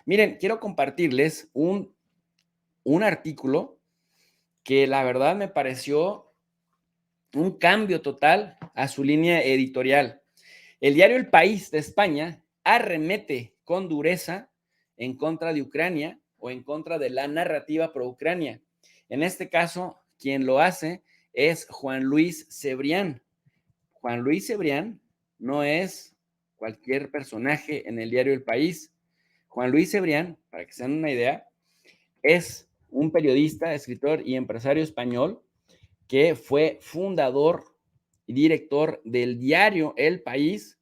Miren, quiero compartirles un artículo que la verdad me pareció un cambio total a su línea editorial. El diario El País de España arremete con dureza en contra de Ucrania o en contra de la narrativa pro Ucrania. En este caso, quien lo hace es Juan Luis Cebrián. Juan Luis Cebrián no es cualquier personaje en el diario El País. Juan Luis Cebrián, para que se den una idea, es un periodista, escritor y empresario español que fue fundador y director del diario El País.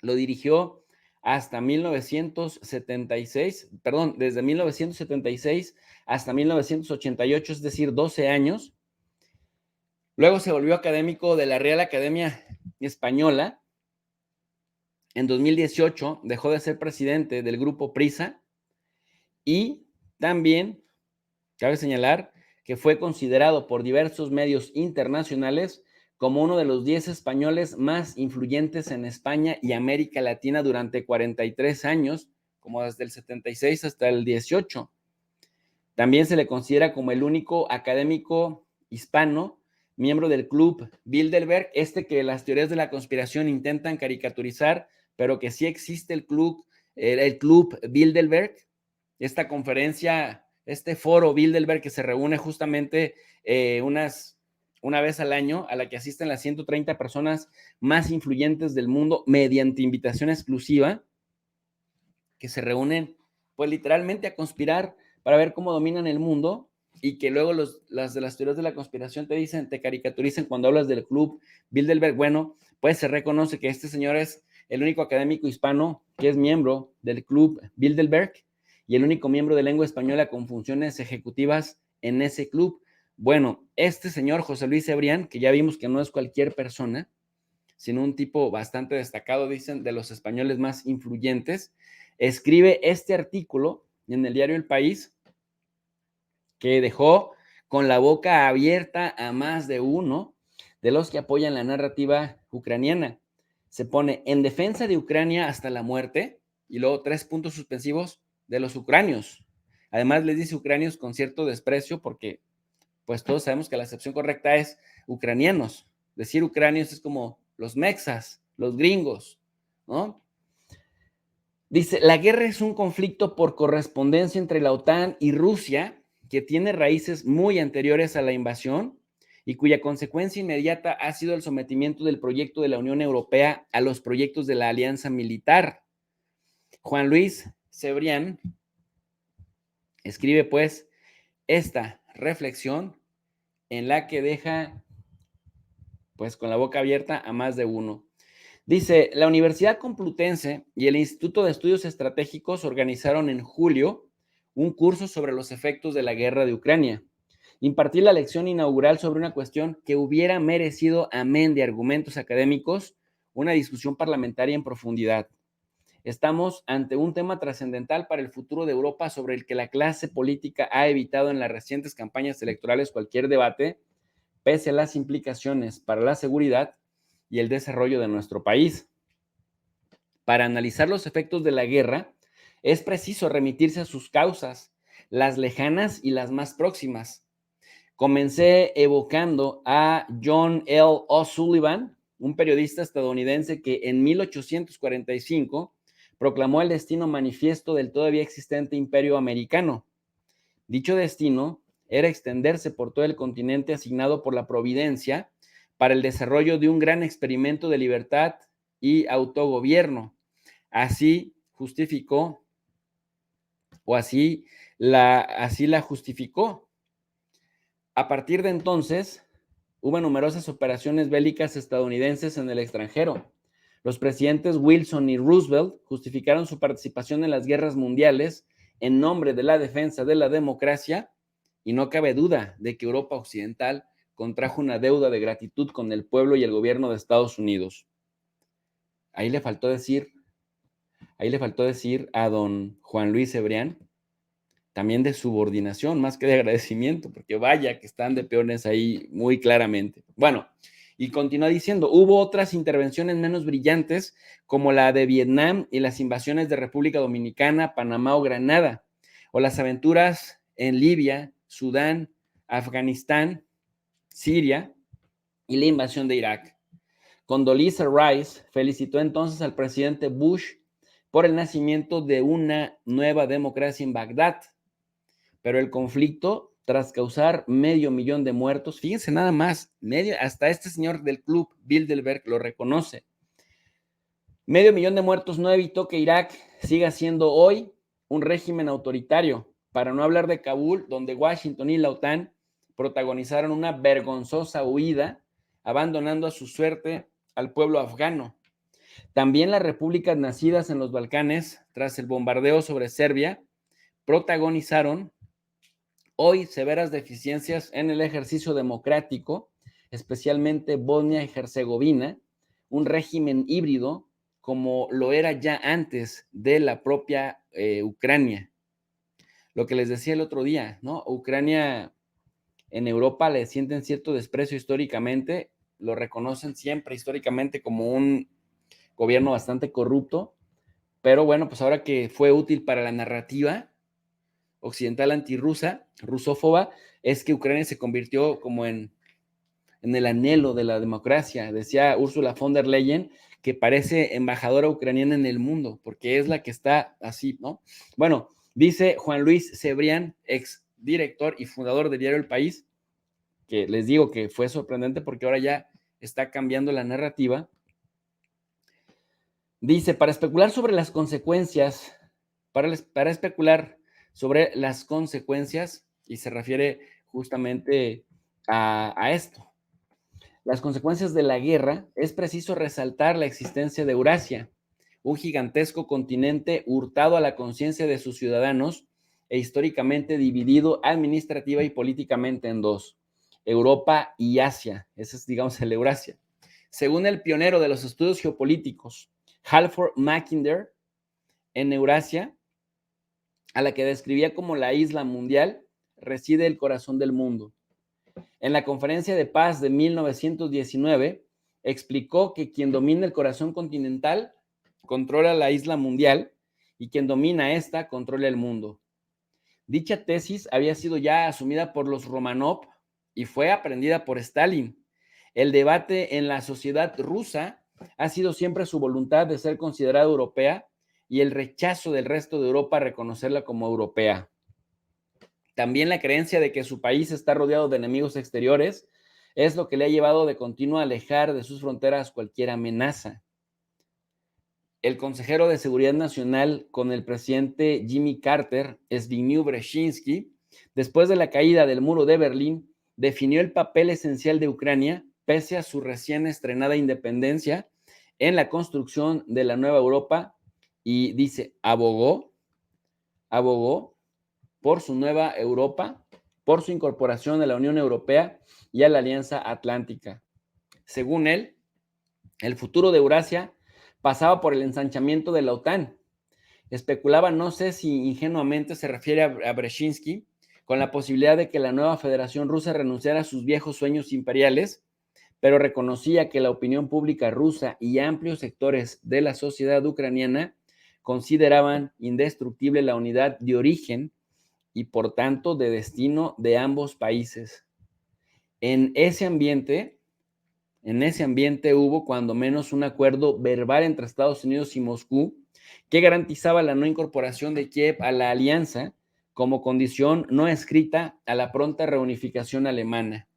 Lo dirigió hasta 1976, perdón, desde 1976 hasta 1988, es decir, 12 años. Luego se volvió académico de la Real Academia Española. En 2018 dejó de ser presidente del grupo Prisa y también cabe señalar que fue considerado por diversos medios internacionales como uno de los 10 españoles más influyentes en España y América Latina durante 43 años, como desde el 76 hasta el 18. También se le considera como el único académico hispano miembro del Club Bilderberg, que las teorías de la conspiración intentan caricaturizar, pero que sí existe el Club Bilderberg, esta conferencia, este foro Bilderberg que se reúne justamente una vez al año, a la que asisten las 130 personas más influyentes del mundo mediante invitación exclusiva, que se reúnen pues literalmente a conspirar para ver cómo dominan el mundo y que luego las de las teorías de la conspiración te caricaturicen cuando hablas del Club Bilderberg. Bueno, pues se reconoce que este señor es el único académico hispano que es miembro del Club Bilderberg y el único miembro de lengua española con funciones ejecutivas en ese club. Bueno, este señor José Luis Cebrián, que ya vimos que no es cualquier persona, sino un tipo bastante destacado, dicen, de los españoles más influyentes, escribe este artículo en el diario El País que dejó con la boca abierta a más de uno de los que apoyan la narrativa ucraniana. Se pone en defensa de Ucrania hasta la muerte y luego 3 puntos suspensivos de los ucranios. Además les dice ucranios con cierto desprecio porque pues todos sabemos que la acepción correcta es ucranianos. Decir ucranios es como los mexas, los gringos, ¿no? Dice, la guerra es un conflicto por correspondencia entre la OTAN y Rusia que tiene raíces muy anteriores a la invasión y cuya consecuencia inmediata ha sido el sometimiento del proyecto de la Unión Europea a los proyectos de la alianza militar. Juan Luis Cebrián escribe pues esta reflexión en la que deja pues con la boca abierta a más de uno. Dice, la Universidad Complutense y el Instituto de Estudios Estratégicos organizaron en julio un curso sobre los efectos de la guerra de Ucrania. Impartí la lección inaugural sobre una cuestión que hubiera merecido, amén de argumentos académicos, una discusión parlamentaria en profundidad. Estamos ante un tema trascendental para el futuro de Europa sobre el que la clase política ha evitado en las recientes campañas electorales cualquier debate, pese a las implicaciones para la seguridad y el desarrollo de nuestro país. Para analizar los efectos de la guerra, es preciso remitirse a sus causas, las lejanas y las más próximas. Comencé evocando a John L. O'Sullivan, un periodista estadounidense que en 1845 proclamó el destino manifiesto del todavía existente imperio americano. Dicho destino era extenderse por todo el continente asignado por la providencia para el desarrollo de un gran experimento de libertad y autogobierno. Así justificó, o así la justificó. A partir de entonces, hubo numerosas operaciones bélicas estadounidenses en el extranjero. Los presidentes Wilson y Roosevelt justificaron su participación en las guerras mundiales en nombre de la defensa de la democracia y no cabe duda de que Europa Occidental contrajo una deuda de gratitud con el pueblo y el gobierno de Estados Unidos. Ahí le faltó decir a don Juan Luis Cebrián también de subordinación más que de agradecimiento, porque vaya que están de peones ahí muy claramente. Bueno, Y continúa diciendo, hubo otras intervenciones menos brillantes, como la de Vietnam y las invasiones de República Dominicana, Panamá o Granada, o las aventuras en Libia, Sudán, Afganistán, Siria y la invasión de Irak. Condoleezza Rice felicitó entonces al presidente Bush por el nacimiento de una nueva democracia en Bagdad, pero el conflicto, tras causar 500,000 de muertos, fíjense nada más, hasta este señor del club, Bilderberg, lo reconoce, 500,000 de muertos no evitó que Irak siga siendo hoy un régimen autoritario, para no hablar de Kabul, donde Washington y la OTAN protagonizaron una vergonzosa huida, abandonando a su suerte al pueblo afgano. También las repúblicas nacidas en los Balcanes, tras el bombardeo sobre Serbia, protagonizaron hoy severas deficiencias en el ejercicio democrático, especialmente Bosnia y Herzegovina, un régimen híbrido como lo era ya antes de la propia Ucrania. Lo que les decía el otro día, ¿no? Ucrania en Europa le sienten cierto desprecio históricamente, lo reconocen siempre históricamente como un gobierno bastante corrupto, pero bueno, pues ahora que fue útil para la narrativa occidental antirrusa, rusófoba, es que Ucrania se convirtió como en el anhelo de la democracia. Decía Ursula von der Leyen que parece embajadora ucraniana en el mundo, porque es la que está así, ¿no? Bueno, dice Juan Luis Cebrián, ex director y fundador del diario El País, que les digo que fue sorprendente porque ahora ya está cambiando la narrativa. Dice, para especular sobre las consecuencias, para especular sobre las consecuencias, y se refiere justamente a esto, las consecuencias de la guerra, es preciso resaltar la existencia de Eurasia, un gigantesco continente hurtado a la conciencia de sus ciudadanos e históricamente dividido administrativa y políticamente en dos, Europa y Asia. Ese es, digamos, el Eurasia. Según el pionero de los estudios geopolíticos, Halford Mackinder, en Eurasia, a la que describía como la isla mundial, reside el corazón del mundo. En la Conferencia de Paz de 1919, explicó que quien domina el corazón continental controla la isla mundial y quien domina esta controla el mundo. Dicha tesis había sido ya asumida por los Romanov y fue aprendida por Stalin. El debate en la sociedad rusa ha sido siempre su voluntad de ser considerada europea y el rechazo del resto de Europa a reconocerla como europea. También la creencia de que su país está rodeado de enemigos exteriores es lo que le ha llevado de continuo a alejar de sus fronteras cualquier amenaza. El consejero de Seguridad Nacional con el presidente Jimmy Carter, Zbigniew Brzezinski, después de la caída del muro de Berlín, definió el papel esencial de Ucrania, pese a su recién estrenada independencia, en la construcción de la nueva Europa y dice, abogó por su nueva Europa, por su incorporación a la Unión Europea y a la Alianza Atlántica. Según él, el futuro de Eurasia pasaba por el ensanchamiento de la OTAN. Especulaba, no sé si ingenuamente se refiere a Brzezinski, con la posibilidad de que la nueva Federación Rusa renunciara a sus viejos sueños imperiales, pero reconocía que la opinión pública rusa y amplios sectores de la sociedad ucraniana consideraban indestructible la unidad de origen y por tanto de destino de ambos países. En ese ambiente hubo cuando menos un acuerdo verbal entre Estados Unidos y Moscú que garantizaba la no incorporación de Kiev a la alianza como condición no escrita a la pronta reunificación alemana.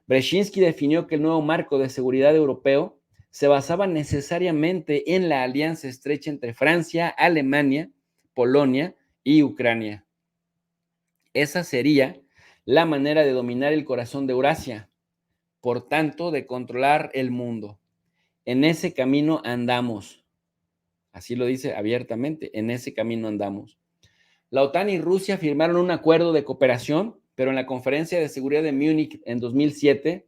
Brzezinski definió que el nuevo marco de seguridad europeo se basaba necesariamente en la alianza estrecha entre Francia, Alemania, Polonia y Ucrania. Esa sería la manera de dominar el corazón de Eurasia, por tanto, de controlar el mundo. En ese camino andamos. Así lo dice abiertamente, en ese camino andamos. La OTAN y Rusia firmaron un acuerdo de cooperación, pero en la Conferencia de Seguridad de Múnich en 2007,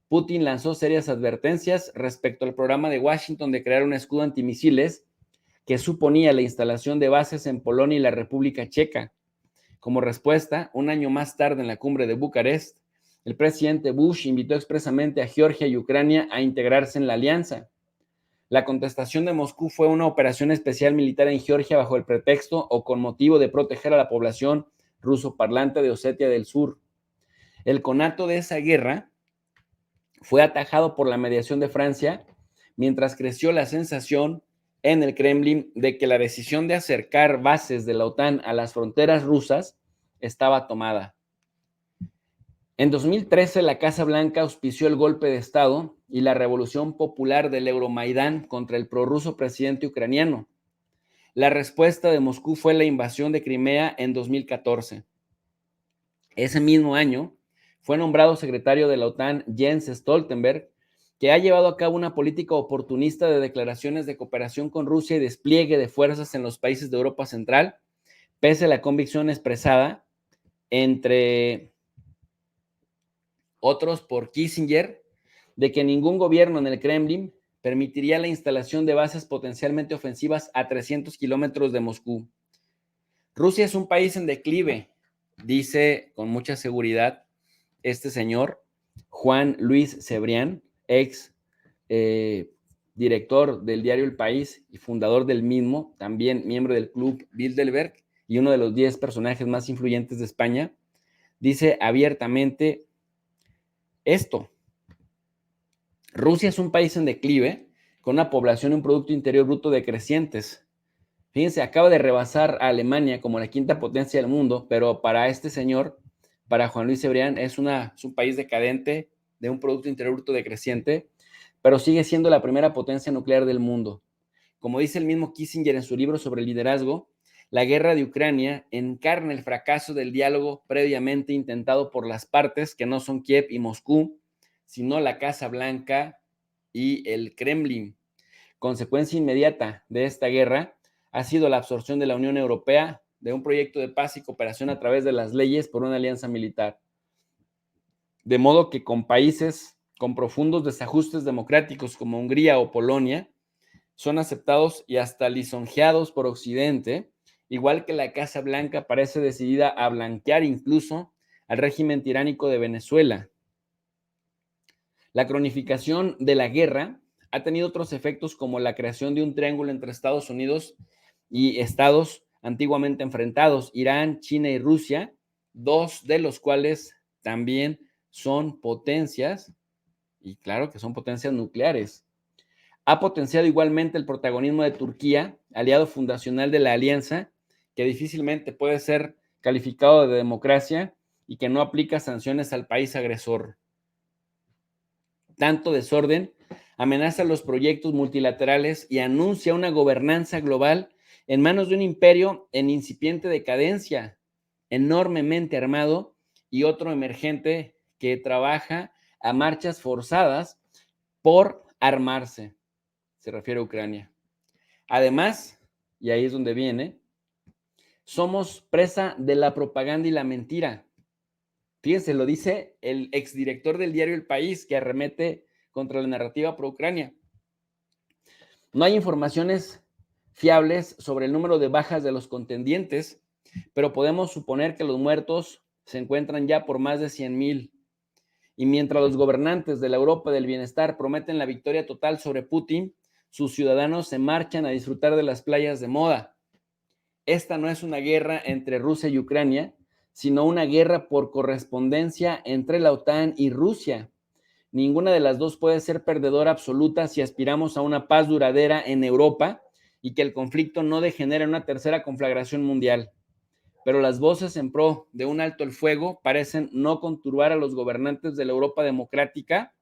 Putin lanzó serias advertencias respecto al programa de Washington de crear un escudo antimisiles que suponía la instalación de bases en Polonia y la República Checa. Como respuesta, un año más tarde en la cumbre de Bucarest, el presidente Bush invitó expresamente a Georgia y Ucrania a integrarse en la alianza. La contestación de Moscú fue una operación especial militar en Georgia bajo el pretexto o con motivo de proteger a la población ruso parlante de Osetia del Sur. El conato de esa guerra fue atajado por la mediación de Francia, mientras creció la sensación en el Kremlin de que la decisión de acercar bases de la OTAN a las fronteras rusas estaba tomada. En 2013, la Casa Blanca auspició el golpe de Estado y la revolución popular del Euromaidán contra el prorruso presidente ucraniano. La respuesta de Moscú fue la invasión de Crimea en 2014. Ese mismo año, fue nombrado secretario de la OTAN Jens Stoltenberg, que ha llevado a cabo una política oportunista de declaraciones de cooperación con Rusia y despliegue de fuerzas en los países de Europa Central, pese a la convicción expresada, entre otros por Kissinger, de que ningún gobierno en el Kremlin permitiría la instalación de bases potencialmente ofensivas a 300 kilómetros de Moscú. Rusia es un país en declive, dice con mucha seguridad este señor, Juan Luis Cebrián, ex director del diario El País y fundador del mismo, también miembro del Club Bilderberg y uno de los 10 personajes más influyentes de España, dice abiertamente esto: Rusia es un país en declive, con una población y un Producto Interior Bruto decrecientes. Fíjense, acaba de rebasar a Alemania como la quinta potencia del mundo, pero para este señor, para Juan Luis Cebrián, es un país decadente, de un Producto Interior Bruto decreciente, pero sigue siendo la primera potencia nuclear del mundo. Como dice el mismo Kissinger en su libro sobre liderazgo, la guerra de Ucrania encarna el fracaso del diálogo previamente intentado por las partes, que no son Kiev y Moscú, sino la Casa Blanca y el Kremlin. Consecuencia inmediata de esta guerra ha sido la absorción de la Unión Europea de un proyecto de paz y cooperación a través de las leyes por una alianza militar. De modo que con países con profundos desajustes democráticos como Hungría o Polonia son aceptados y hasta lisonjeados por Occidente, igual que la Casa Blanca parece decidida a blanquear incluso al régimen tiránico de Venezuela. La cronificación de la guerra ha tenido otros efectos, como la creación de un triángulo entre Estados Unidos y estados antiguamente enfrentados, Irán, China y Rusia, dos de los cuales también son potencias, y claro que son potencias nucleares. Ha potenciado igualmente el protagonismo de Turquía, aliado fundacional de la alianza, que difícilmente puede ser calificado de democracia y que no aplica sanciones al país agresor. Tanto desorden amenaza los proyectos multilaterales y anuncia una gobernanza global en manos de un imperio en incipiente decadencia, enormemente armado, y otro emergente que trabaja a marchas forzadas por armarse. Se refiere a Ucrania. Además, y ahí es donde viene, somos presa de la propaganda y la mentira. Fíjense, lo dice el exdirector del diario El País, que arremete contra la narrativa pro Ucrania. No hay informaciones fiables sobre el número de bajas de los contendientes, pero podemos suponer que los muertos se encuentran ya por más de 100,000. Y mientras los gobernantes de la Europa del bienestar prometen la victoria total sobre Putin, sus ciudadanos se marchan a disfrutar de las playas de moda. Esta no es una guerra entre Rusia y Ucrania, sino una guerra por correspondencia entre la OTAN y Rusia. Ninguna de las dos puede ser perdedora absoluta si aspiramos a una paz duradera en Europa y que el conflicto no degenere en una tercera conflagración mundial. Pero las voces en pro de un alto el fuego parecen no conturbar a los gobernantes de la Europa democrática,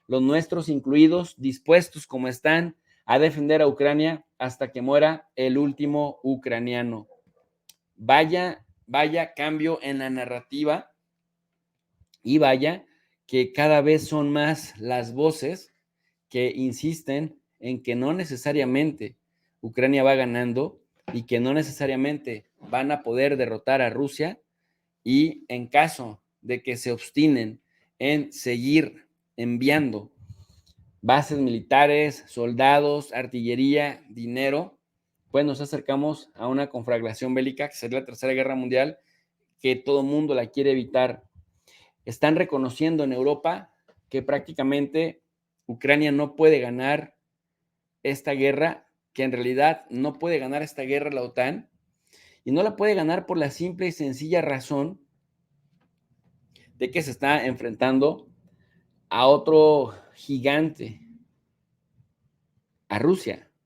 los nuestros incluidos, dispuestos como están a defender a Ucrania hasta que muera el último ucraniano. Vaya cambio en la narrativa, y vaya que cada vez son más las voces que insisten en que no necesariamente Ucrania va ganando y que no necesariamente van a poder derrotar a Rusia, y en caso de que se obstinen en seguir enviando bases militares, soldados, artillería, dinero, pues nos acercamos a una conflagración bélica, que sería la Tercera Guerra Mundial, que todo mundo la quiere evitar. están reconociendo en Europa que prácticamente Ucrania no puede ganar esta guerra, que en realidad no puede ganar esta guerra la OTAN, y no la puede ganar por la simple y sencilla razón de que se está enfrentando a otro gigante, a Rusia.